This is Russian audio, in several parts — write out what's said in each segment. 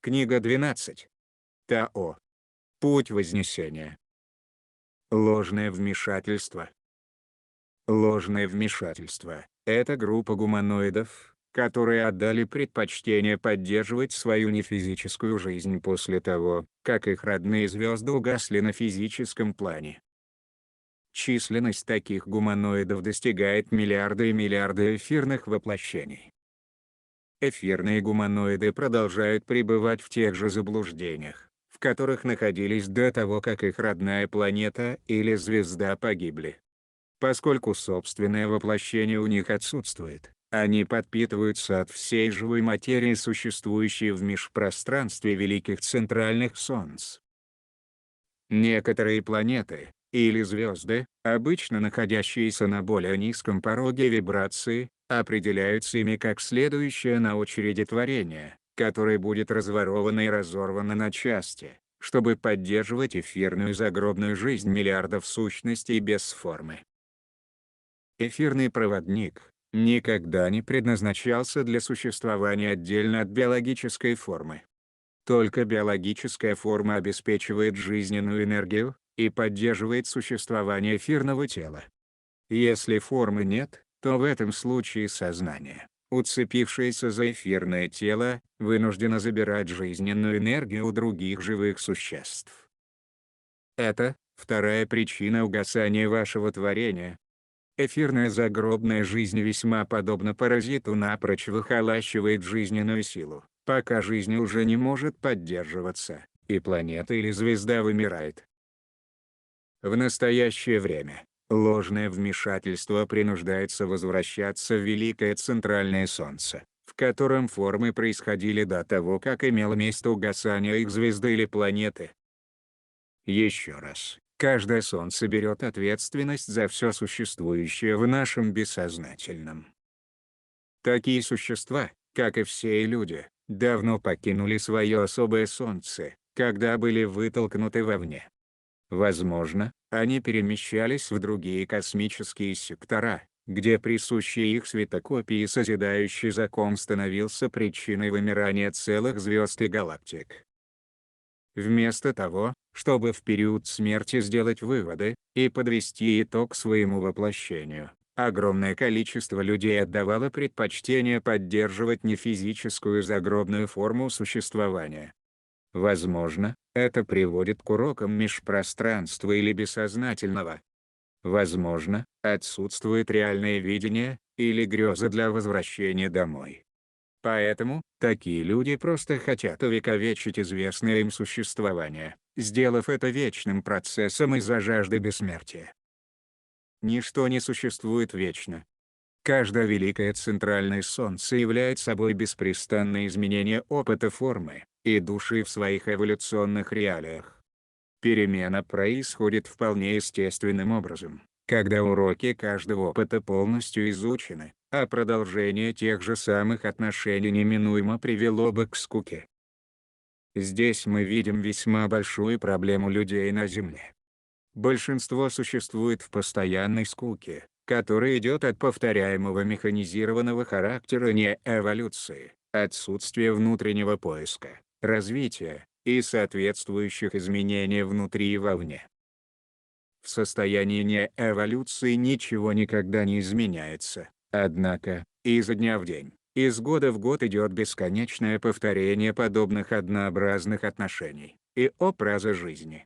Книга 12. Тао. Путь Вознесения. Ложное вмешательство. Ложное вмешательство – это группа гуманоидов, которые отдали предпочтение поддерживать свою нефизическую жизнь после того, как их родные звезды угасли на физическом плане. Численность таких гуманоидов достигает миллиарды и миллиарды эфирных воплощений. Эфирные гуманоиды продолжают пребывать в тех же заблуждениях, в которых находились до того, как их родная планета или звезда погибли. Поскольку собственное воплощение у них отсутствует, они подпитываются от всей живой материи, существующей в межпространстве великих центральных солнц. Некоторые планеты, или звезды, обычно находящиеся на более низком пороге вибрации, определяются ими как следующее на очереди творение, которое будет разворовано и разорвано на части, чтобы поддерживать эфирную загробную жизнь миллиардов сущностей без формы. Эфирный проводник никогда не предназначался для существования отдельно от биологической формы. Только биологическая форма обеспечивает жизненную энергию и поддерживает существование эфирного тела. Если формы нет, то в этом случае сознание, уцепившееся за эфирное тело, вынуждено забирать жизненную энергию у других живых существ. Это вторая причина угасания вашего творения. Эфирная загробная жизнь весьма подобна паразиту, напрочь выхолащивает жизненную силу, пока жизнь уже не может поддерживаться, и планета или звезда вымирает. В настоящее время, ложное вмешательство принуждается возвращаться в великое центральное Солнце, в котором формы происходили до того, как имело место угасание их звезды или планеты. Еще раз. Каждое солнце берет ответственность за все существующее в нашем бессознательном. Такие существа, как и все люди, давно покинули свое особое солнце, когда были вытолкнуты вовне. Возможно, они перемещались в другие космические сектора, где присущий их светокопии созидающий закон становился причиной вымирания целых звезд и галактик. Вместо того, чтобы в период смерти сделать выводы и подвести итог своему воплощению, огромное количество людей отдавало предпочтение поддерживать нефизическую загробную форму существования. Возможно, это приводит к урокам межпространства или бессознательного. Возможно, отсутствует реальное видение или греза для возвращения домой. Поэтому, такие люди просто хотят увековечить известное им существование, сделав это вечным процессом из-за жажды бессмертия. Ничто не существует вечно. Каждое великое центральное солнце является собой беспрестанное изменение опыта формы и души в своих эволюционных реалиях. Перемена происходит вполне естественным образом, когда уроки каждого опыта полностью изучены, а продолжение тех же самых отношений неминуемо привело бы к скуке. Здесь мы видим весьма большую проблему людей на Земле. Большинство существует в постоянной скуке, которая идет от повторяемого механизированного характера неэволюции, отсутствия внутреннего поиска, развития и соответствующих изменений внутри и вовне. В состоянии неэволюции ничего никогда не изменяется, однако, изо дня в день, из года в год идет бесконечное повторение подобных однообразных отношений и образа жизни.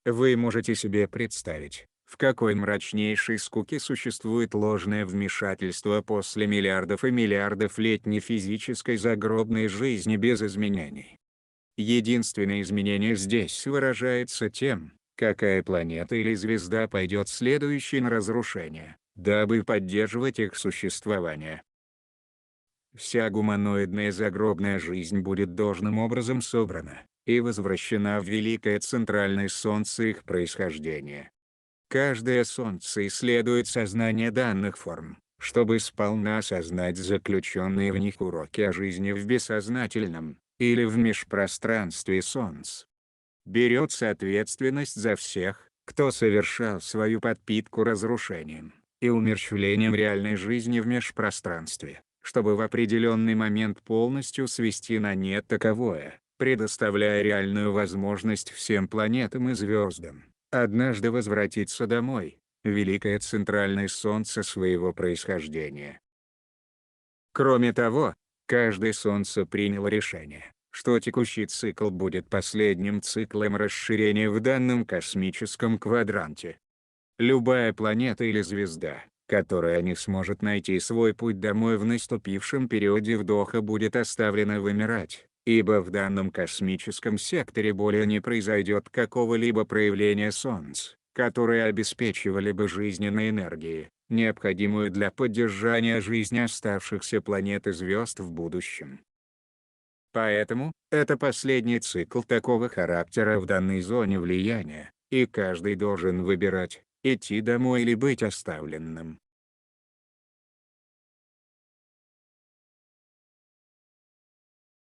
Вы можете себе представить, в какой мрачнейшей скуке существует ложное вмешательство после миллиардов и миллиардов лет нефизической загробной жизни без изменений. Единственное изменение здесь выражается тем, какая планета или звезда пойдет следующей на разрушение, дабы поддерживать их существование. Вся гуманоидная загробная жизнь будет должным образом собрана и возвращена в великое центральное солнце их происхождения. Каждое солнце исследует сознание данных форм, чтобы сполна осознать заключенные в них уроки о жизни в бессознательном, или в межпространстве солнц. Берется ответственность за всех, кто совершал свою подпитку разрушением и умерщвлением реальной жизни в межпространстве, чтобы в определенный момент полностью свести на нет таковое, предоставляя реальную возможность всем планетам и звездам однажды возвратиться домой, великое центральное Солнце своего происхождения. Кроме того, каждое Солнце приняло решение, что текущий цикл будет последним циклом расширения в данном космическом квадранте. Любая планета или звезда, которая не сможет найти свой путь домой в наступившем периоде вдоха, будет оставлена вымирать, ибо в данном космическом секторе более не произойдет какого-либо проявления Солнц, которые обеспечивали бы жизненной энергией, необходимую для поддержания жизни оставшихся планет и звезд в будущем. Поэтому, это последний цикл такого характера в данной зоне влияния, и каждый должен выбирать, идти домой или быть оставленным.